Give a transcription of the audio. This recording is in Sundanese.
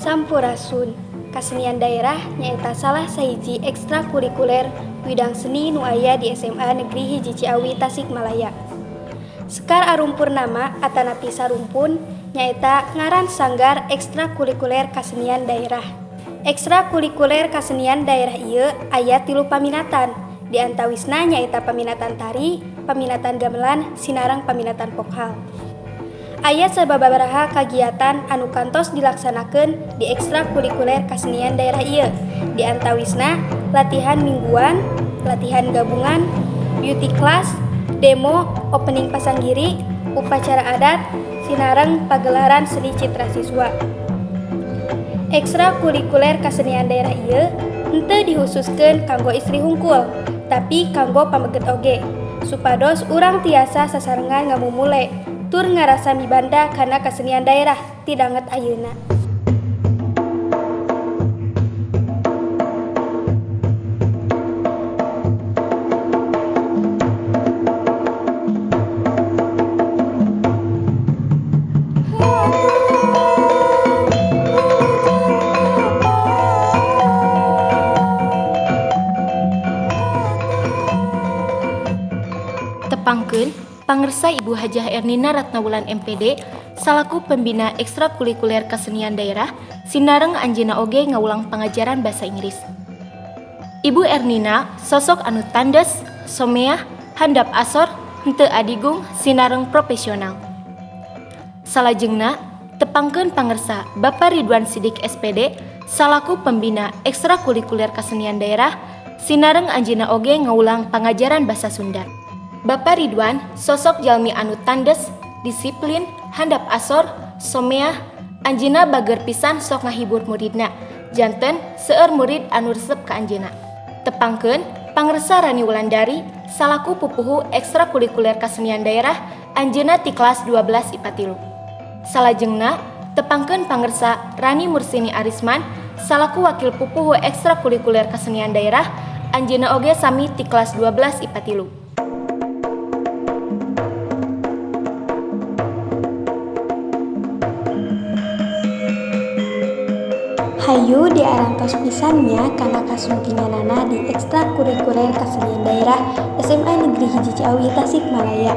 Sampurasun, kasenian daerah nyaeta salah sahiji ekstrakurikuler bidang seni nu aya di SMA Negeri Hiji Ciawi Tasikmalaya. Sekar arumpurnama atanapi sarumpun nyaeta ngaran sanggar ekstrakurikuler kasenian daerah. Ekstrakurikuler kasenian daerah ieu aya 3 paminatan, di antawisna nyaeta paminatan tari, paminatan gamelan, sinareng paminatan pokhal. Aya sababaraha kagiatan anu kantos dilaksanakeun di ekstrakurikuler kasenian daerah ieu, di antawisna latihan mingguan, latihan gabungan, beauty class, demo, opening pasanggiri, upacara adat, sinareng pagelaran seni citra siswa. Ekstrakurikuler kasenian daerah ieu henteu dihususkeun kanggo istri hungkul, tapi kanggo pameget oge, supados urang tiasa sasarengan ngamumule tur ngarasa mibanda kana kasenian daerah ti danget ayeuna. Tepangkeun pangersa Ibu Hajah Ernina Ratnawulan MPD salaku pembina ekstrakurikuler kasenian daerah sinareng anjeunna oge ngaulang pangajaran basa Inggris. Ibu Ernina sosok anu tandes, someah, handap asor, henteu adigung, sinareng profesional. Salajengna tepangkeun pangersa Bapak Ridwan Sidik SPD salaku pembina ekstrakurikuler kasenian daerah sinareng anjeunna oge ngaulang pangajaran basa Sunda. Bapak Ridwan sosok jalmi anu tandes, disiplin, handap asor, someah, anjeunna bager pisan sok ngahibur muridna, janten seueur murid anu resep ka anjeunna. Tepangkeun pangersa Rani Wulandari salaku pupuhu ekstrakurikuler kasenian daerah anjeunna ti kelas 12 IPA 3. Salajengna tepangkeun pangersa Rani Mursini Arisman salaku wakil pupuhu ekstrakurikuler kasenian daerah anjeunna oge sami ti kelas 12 IPA 3. Hayu diarantos pisannya kana kasungkinganana di ekstrakurikuler kasenian daerah SMA Negeri Hiji Ciawi Tasikmalaya.